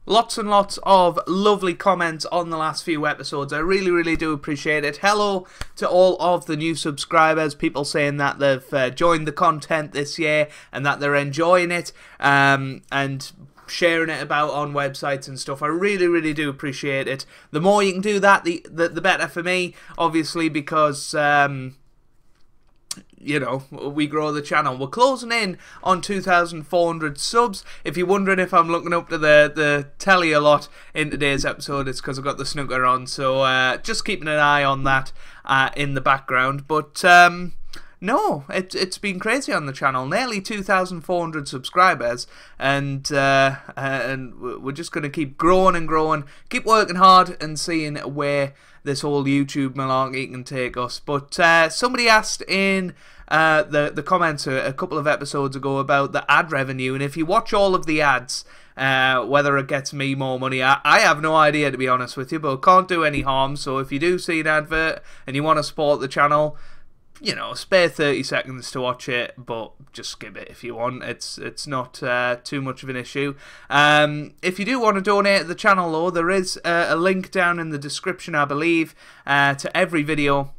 Lots and lots of lovely comments on the last few episodes. I really do appreciate it. Hello to all of the new subscribers, people saying that they've joined the content this year and that they're enjoying it and sharing it about on websites and stuff. I really do appreciate it. The more you can do that, the better for me, obviously, because you know, we grow the channel. We're closing in on 2,400 subs. If you're wondering if I'm looking up to the telly a lot in today's episode, it's because I've got the snooker on. So just keeping an eye on that in the background. But no, it's been crazy on the channel. Nearly 2,400 subscribers, and we're just going to keep growing and growing, keep working hard and seeing where this whole YouTube malarkey can take us. But somebody asked in the comments a couple of episodes ago about the ad revenue, and if you watch all of the ads, whether it gets me more money, I have no idea, to be honest with you, but it can't do any harm. So if you do see an advert and you want to support the channel, you know, spare 30 seconds to watch it, but just skip it if you want. It's not too much of an issue. If you do want to donate to the channel, though, there is a link down in the description, I believe, to every video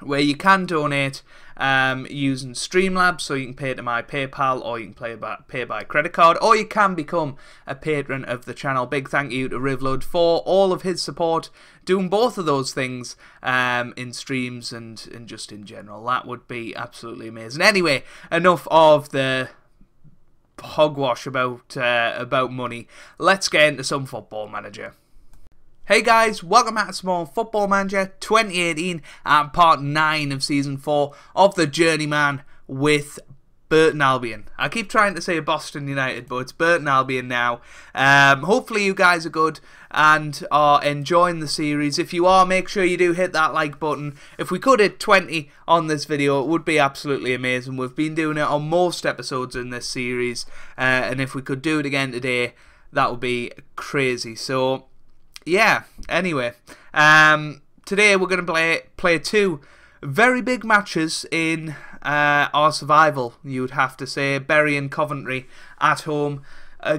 where you can donate using Streamlabs, so you can pay to my PayPal, or you can pay by credit card, or you can become a patron of the channel. Big thank you to Rivlud for all of his support, doing both of those things in streams and just in general. That would be absolutely amazing. Anyway, enough of the hogwash about money. Let's get into some Football Manager. Hey guys, welcome back to Small Football Manager 2018 and part 9 of Season 4 of the Journeyman with Burton Albion. I keep trying to say Boston United, but it's Burton Albion now. Hopefully you guys are good and are enjoying the series. If you are, make sure you do hit that like button. If we could hit 20 on this video, it would be absolutely amazing. We've been doing it on most episodes in this series, and if we could do it again today, that would be crazy. So yeah, anyway, today we're going to play two very big matches in our survival, you would have to say. Bury and Coventry at home,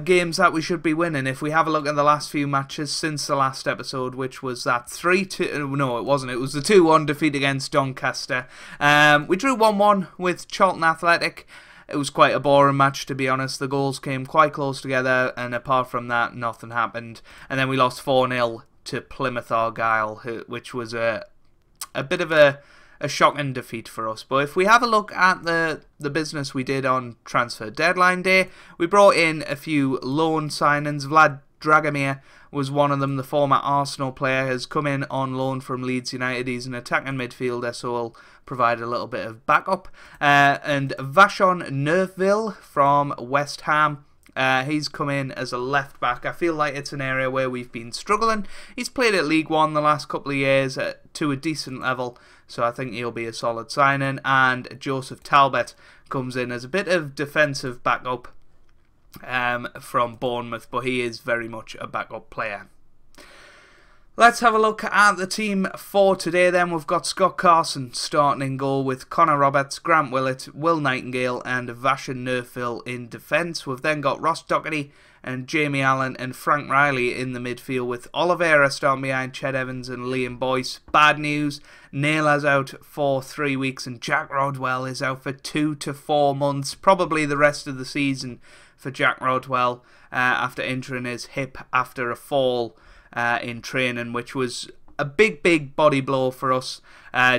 games that we should be winning. If we have a look at the last few matches since the last episode, which was that 3-2, no it wasn't, it was the 2-1 defeat against Doncaster. We drew 1-1 with Charlton Athletic. It was quite a boring match, to be honest. The goals came quite close together, and apart from that, nothing happened. And then we lost 4-0 to Plymouth Argyle, which was a bit of a shocking defeat for us. But if we have a look at the business we did on transfer deadline day, we brought in a few loan signings. Vlad Dragomir was one of them. The former Arsenal player has come in on loan from Leeds United. He's an attacking midfielder, so we'll provide a little bit of backup. And Vashon Nerville from West Ham, he's come in as a left back. I feel like it's an area where we've been struggling. He's played at League One the last couple of years to a decent level, so I think he'll be a solid signing. And Joseph Talbot comes in as a bit of defensive backup from Bournemouth, but he is very much a backup player. Let's have a look at the team for today then. We've got Scott Carson starting in goal with Connor Roberts, Grant Willett, Will Nightingale and Vashon Nerville in defence. We've then got Ross Doherty and Jamie Allen and Frank Riley in the midfield, with Oliveira starting behind Ched Evans and Liam Boyce. Bad news, Naylor's out for 3 weeks and Jack Rodwell is out for 2 to 4 months, probably the rest of the season for Jack Rodwell, after injuring his hip after a fall in training, which was a big body blow for us.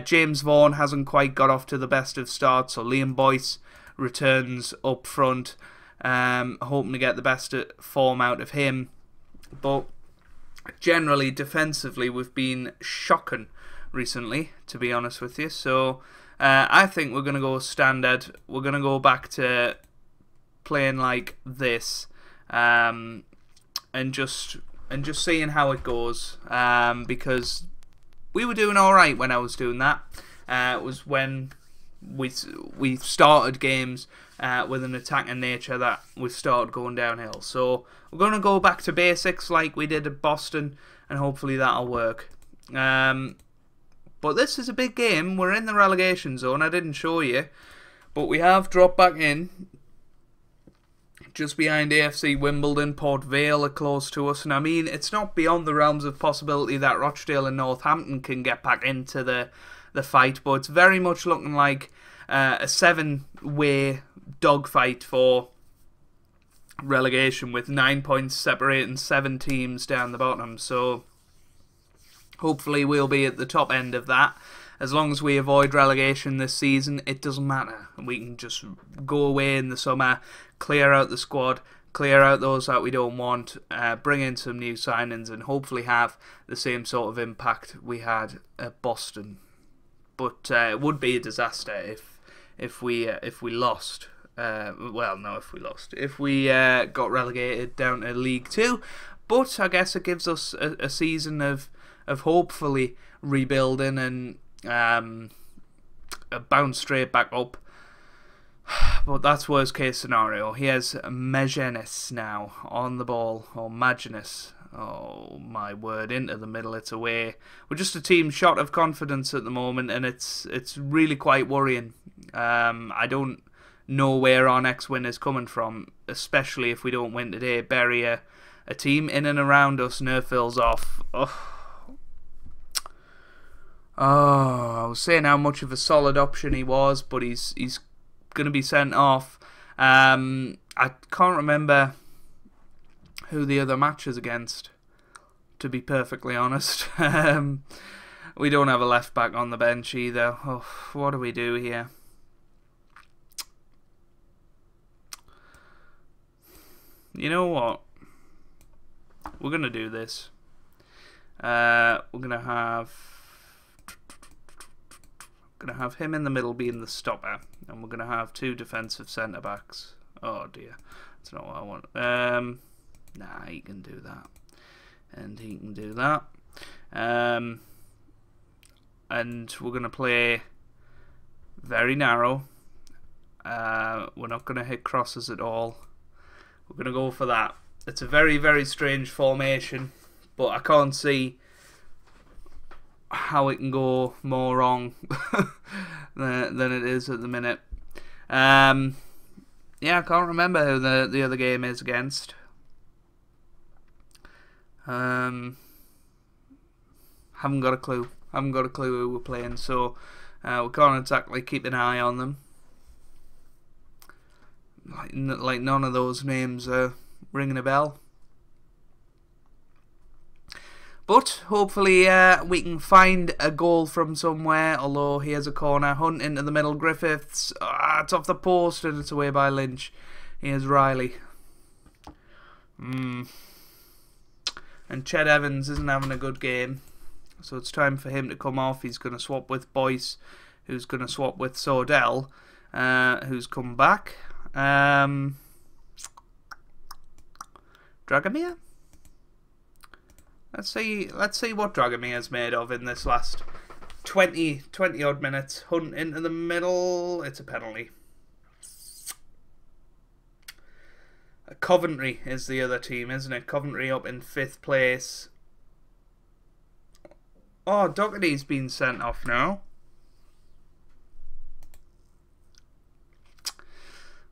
James Vaughan hasn't quite got off to the best of starts, so Liam Boyce returns up front, hoping to get the best form out of him. But generally, defensively, we've been shocking recently, to be honest with you. So I think we're going to go standard. We're going to go back to playing like this, and just seeing how it goes, because we were doing alright when I was doing that. It was when we started games with an attacking nature that we started going downhill. So we're going to go back to basics like we did at Boston, and hopefully that'll work. But this is a big game. We're in the relegation zone. I didn't show you, but we have dropped back in just behind AFC Wimbledon. Port Vale are close to us, and I mean, it's not beyond the realms of possibility that Rochdale and Northampton can get back into the fight, but it's very much looking like a 7-way dogfight for relegation, with 9 points separating 7 teams down the bottom. So hopefully we'll be at the top end of that. As long as we avoid relegation this season, it doesn't matter. We can just go away in the summer, clear out the squad, clear out those that we don't want, bring in some new signings, and hopefully have the same sort of impact we had at Boston. But it would be a disaster if we lost. If we got relegated down to League 2. But I guess it gives us a season of hopefully rebuilding and bounce straight back up. But that's worst case scenario. He has Magennis now on the ball, or Magennis. Oh my word, into the middle, it's away. We're just a team short of confidence at the moment, and it's really quite worrying. I don't know where our next win is coming from, especially if we don't win today. Bury a team in and around us, Nerfill's off. I was saying how much of a solid option he was, but he's going to be sent off. I can't remember who the other match is against, to be perfectly honest. We don't have a left back on the bench either. Oh, what do we do here? You know what? We're going to do this. We're going to have him in the middle being the stopper, and we're going to have 2 defensive centre backs. Oh dear, that's not what I want. Nah, he can do that, and he can do that. And we're going to play very narrow. We're not going to hit crosses at all. We're going to go for that. It's a very, very strange formation, but I can't see how it can go more wrong than it is at the minute. Yeah, I can't remember who the other game is against. Haven't got a clue. Haven't got a clue who we're playing, so we can't exactly keep an eye on them. Like none of those names are ringing a bell. But hopefully we can find a goal from somewhere. Although here's a corner. Hunt into the middle. Griffiths. It's off the post and it's away by Lynch. Here's Riley. And Ched Evans isn't having a good game. So it's time for him to come off. He's going to swap with Boyce, who's going to swap with Sordell, who's come back. Dragomir? Let's see what Dragomir's made of in this last 20 odd minutes. Hunt into the middle. It's a penalty. Coventry is the other team, isn't it? Coventry up in 5th place. Oh, Doherty's been sent off now.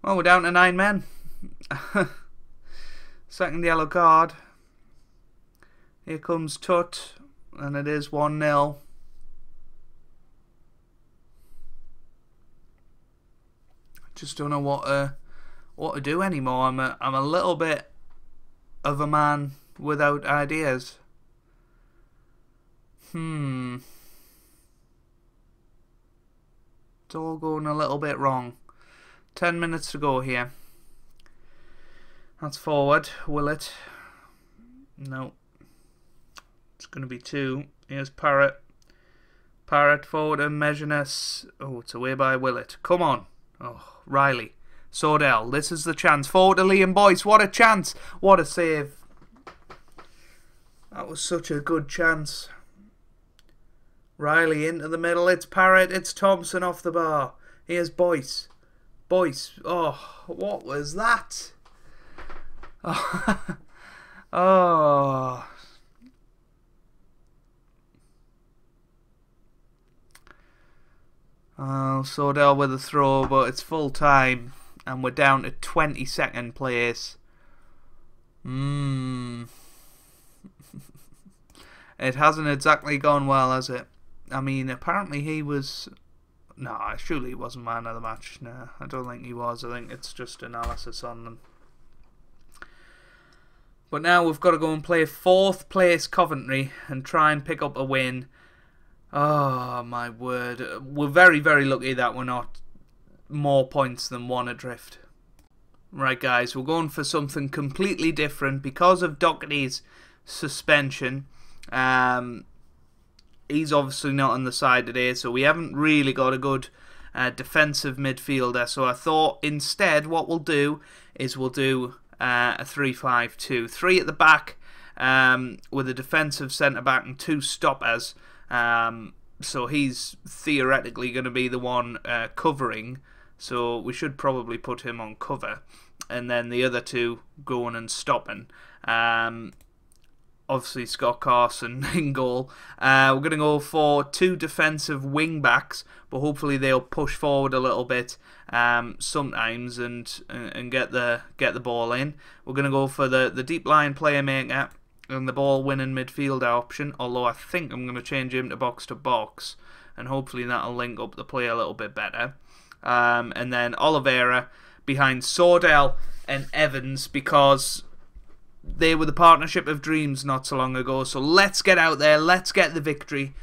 Well, we're down to 9 men. Second yellow card. Here comes Tut, and it is 1-0. Just don't know what to do anymore. I'm a little bit of a man without ideas. It's all going a little bit wrong. 10 minutes to go here. That's forward. Will it? No. It's going to be 2. Here's Parrott. Parrott forward and Measureless. Oh, it's away by Willett. Come on. Oh, Riley. Sordell. This is the chance. Forward to Liam Boyce. What a chance. What a save. That was such a good chance. Riley into the middle. It's Parrott. It's Thompson off the bar. Here's Boyce. Boyce. Oh, what was that? Oh. Oh. Sordell with a throw, but it's full time. and we're down to 22nd place. It hasn't exactly gone well, has it? I mean, apparently he was... No, surely he wasn't man of the match. No, I don't think he was. I think it's just analysis on them. But now we've got to go and play 4th place Coventry and try and pick up a win. Oh, my word. We're very, very lucky that we're not more points than 1 adrift. Right, guys, we're going for something completely different because of Doherty's suspension. He's obviously not on the side today, so we haven't really got a good defensive midfielder. So I thought instead what we'll do is we'll do a 3-5-2. 3 at the back with a defensive centre-back and 2 stoppers. So he's theoretically going to be the one covering. So we should probably put him on cover. And then the other 2 going and stopping. Obviously Scott Carson in goal. We're going to go for 2 defensive wing backs, but hopefully they'll push forward a little bit sometimes and get the ball in. We're going to go for the deep line playmaker and the ball winning midfielder option. Although I think I'm going to change him to box, and hopefully that'll link up the play a little bit better. And then Oliveira behind Sordell and Evans, because they were the partnership of dreams not so long ago. So let's get out there, let's get the victory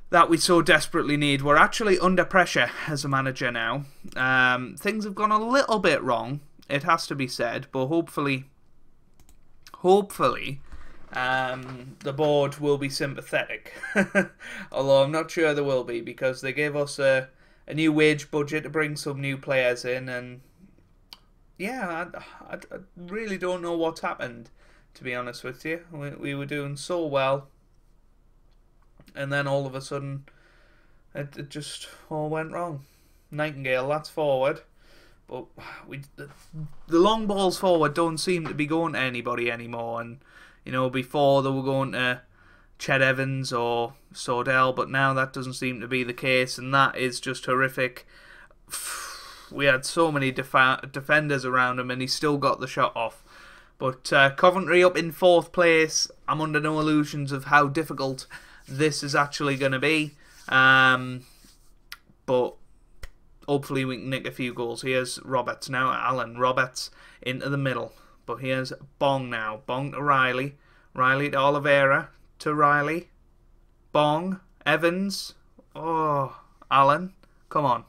that we so desperately need. We're actually under pressure as a manager now. Things have gone a little bit wrong, it has to be said, but hopefully the board will be sympathetic. Although I'm not sure they will be, because they gave us a new wage budget to bring some new players in, and yeah, I really don't know what's happened, to be honest with you. We were doing so well, and then all of a sudden it just all went wrong. Nightingale, that's forward, but the long balls forward don't seem to be going to anybody anymore. And you know, before they were going to Ched Evans or Sordell, but now that doesn't seem to be the case, and that is just horrific. We had so many defenders around him, and he still got the shot off. But Coventry up in 4th place. I'm under no illusions of how difficult this is actually going to be. But hopefully we can nick a few goals. Here's Roberts now. Alan Roberts into the middle. But here's Bong now. Bong to Riley. Riley to Oliveira. To Riley. Bong. Evans. Oh, Alan. Come on.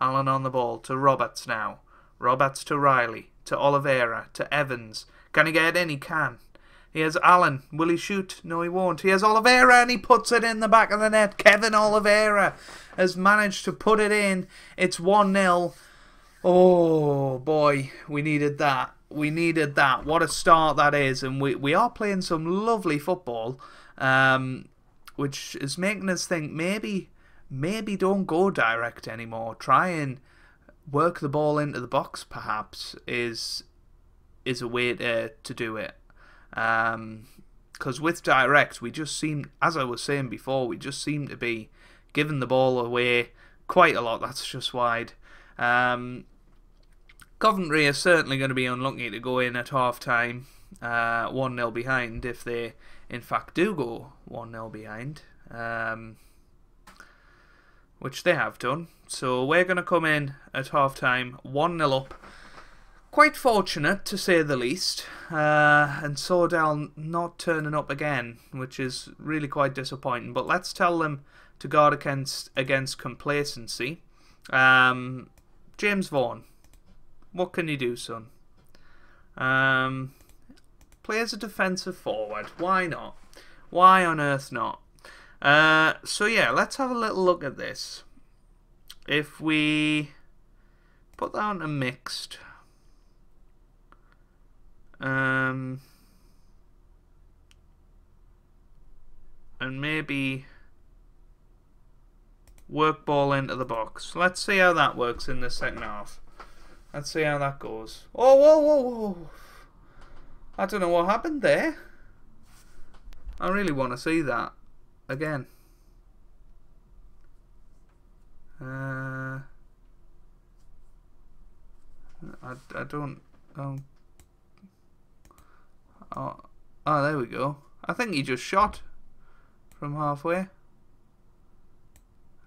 Allen on the ball to Roberts now. Roberts to Riley. To Oliveira. To Evans. Can he get it in? He can. Here's Allen. Will he shoot? No, he won't. Here's Oliveira, and he puts it in the back of the net. Kevin Oliveira has managed to put it in. It's 1-0. Oh, boy. We needed that. We needed that. What a start that is. And we are playing some lovely football, which is making us think maybe don't go direct anymore. Try and work the ball into the box, perhaps, is a way to do it. Because with direct, we just seem, as I was saying before, we just seem to be giving the ball away quite a lot. That's just wide. Coventry are certainly going to be unlucky to go in at half-time 1-0 behind, if they in fact do go 1-0 behind. Which they have done. So we're going to come in at half-time 1-0 up. Quite fortunate, to say the least. And Sordell not turning up again, which is really quite disappointing. But let's tell them to guard against complacency. James Vaughan, what can you do, son? Play as a defensive forward. Why not? Why on earth not? So yeah, let's have a little look at this. If we put that onto mixed, and maybe work ball into the box. Let's see how that works in the second half. Let's see how that goes. Oh, whoa, whoa, whoa. I don't know what happened there. I really want to see that again. I don't... Oh, there we go. I think he just shot from halfway.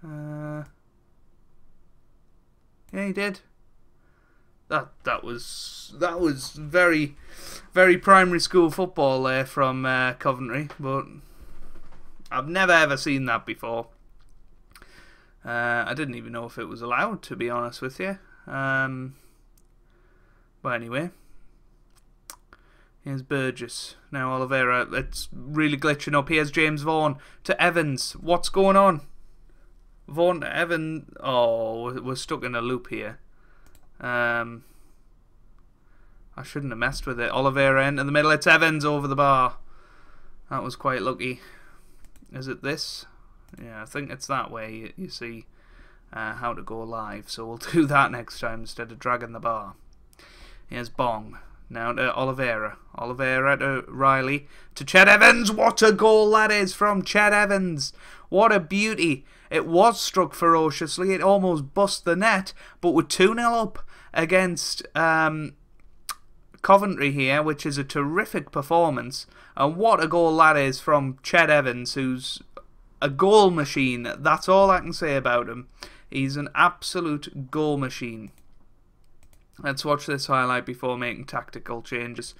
Yeah, he did. That was very, very primary school football there from Coventry, but I've never ever seen that before. I didn't even know if it was allowed, to be honest with you. But anyway, here's Burgess. Now Oliveira, it's really glitching up. Here's James Vaughan to Evans. What's going on? Vaughan to Evans. Oh, we're stuck in a loop here. I shouldn't have messed with it. Oliveira into the middle. It's Evans over the bar. That was quite lucky. Is it this? Yeah, I think it's that way. You see how to go live. So we'll do that next time instead of dragging the bar. Here's Bong. Now to Oliveira. Oliveira to Riley. To Ched Evans. What a goal that is from Ched Evans. What a beauty. It was struck ferociously. It almost bust the net. But we're 2-0 up against Coventry here, which is a terrific performance. And what a goal that is from Ched Evans, who's a goal machine. That's all I can say about him. He's an absolute goal machine. Let's watch this highlight before making tactical changes.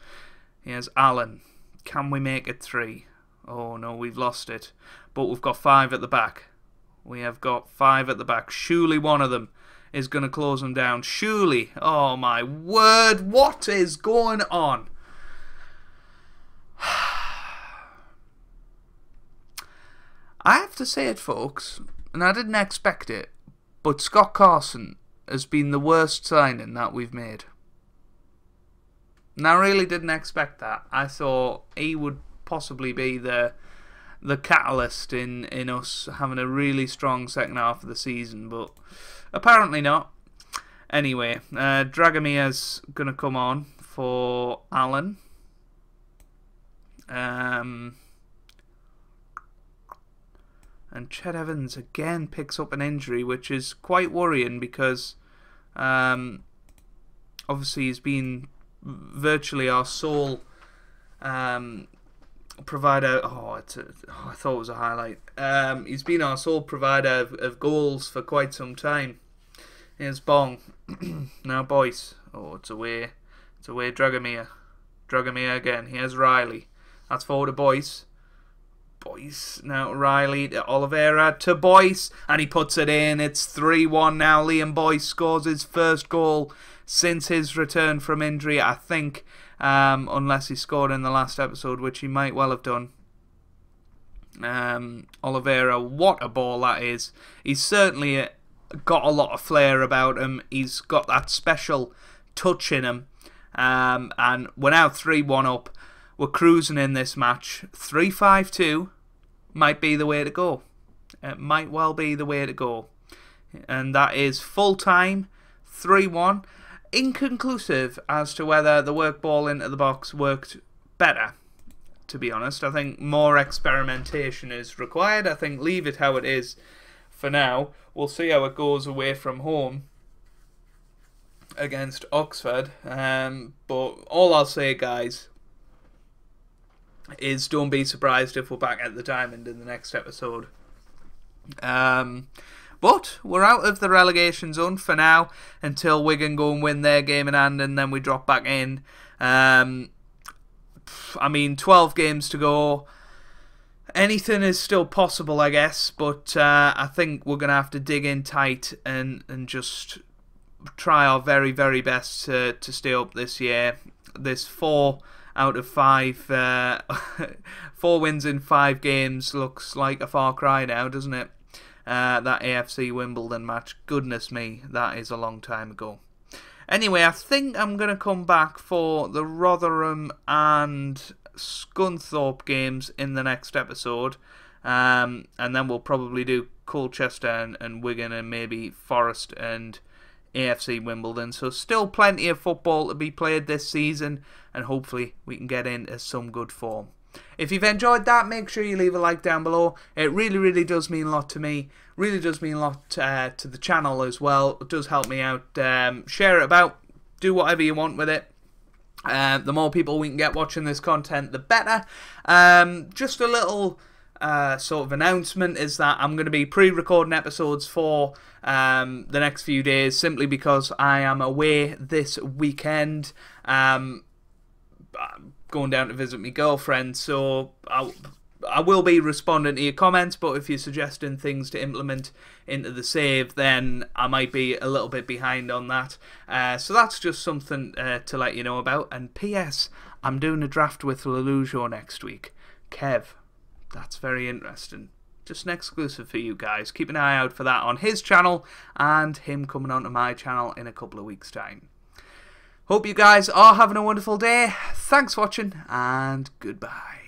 Here's Allen. Can we make it 3? Oh no, we've lost it. But we've got 5 at the back. We have got 5 at the back. Surely one of them is going to close them down. Surely. Oh my word. What is going on? I have to say it, folks, and I didn't expect it, but Scott Carson has been the worst signing that we've made. And I really didn't expect that. I thought he would possibly be the catalyst in us having a really strong second half of the season, but apparently not. Anyway, Dragomir's going to come on for Allen. And Ched Evans again picks up an injury, which is quite worrying because obviously he's been virtually our sole provider. I thought it was a highlight. He's been our sole provider of goals for quite some time. Here's Bong. Now Boyce. Oh, it's away. It's away. Dragomir. Dragomir again. Here's Riley. That's forward to Boyce. Boyce. Now Riley to Oliveira to Boyce. And he puts it in. It's 3-1 now. Liam Boyce scores his first goal since his return from injury, I think. Unless he scored in the last episode, which he might well have done. Oliveira, what a ball that is. He's certainly got a lot of flair about him. He's got that special touch in him. And we're now 3-1 up. We're cruising in this match. 3-5-2 might be the way to go. It might well be the way to go. And that is full time, 3-1. Inconclusive as to whether the work ball into the box worked better, to be honest. I think more experimentation is required. I think leave it how it is for now. We'll see how it goes away from home against Oxford. But all I'll say, guys, is don't be surprised if we're back at the Diamond in the next episode. But we're out of the relegation zone for now until Wigan go and win their game in hand and then we drop back in. I mean, 12 games to go. Anything is still possible, I guess, but I think we're going to have to dig in tight and just try our very, very best to stay up this year. This 4 out of 5, 4 wins in 5 games looks like a far cry now, doesn't it? That AFC Wimbledon match, goodness me, that is a long time ago. Anyway, I think I'm going to come back for the Rotherham and Scunthorpe games in the next episode. And then we'll probably do Colchester and Wigan and maybe Forest and AFC Wimbledon. So still plenty of football to be played this season, and hopefully we can get into some good form. If you've enjoyed that, make sure you leave a like down below. It really, really does mean a lot to me. Really does mean a lot to the channel as well. It does help me out. Share it about. do whatever you want with it. The more people we can get watching this content, the better. Just a little sort of announcement is that I'm going to be pre-recording episodes for the next few days, simply because I am away this weekend. I'm going down to visit my girlfriend, so I will be responding to your comments, but if you're suggesting things to implement into the save, then I might be a little bit behind on that. So that's just something to let you know about. And P.S. I'm doing a draft with Lelujo next week. Kev, that's very interesting. Just an exclusive for you guys. Keep an eye out for that on his channel, and him coming onto my channel in a couple of weeks' time. Hope you guys are having a wonderful day. Thanks for watching, and goodbye.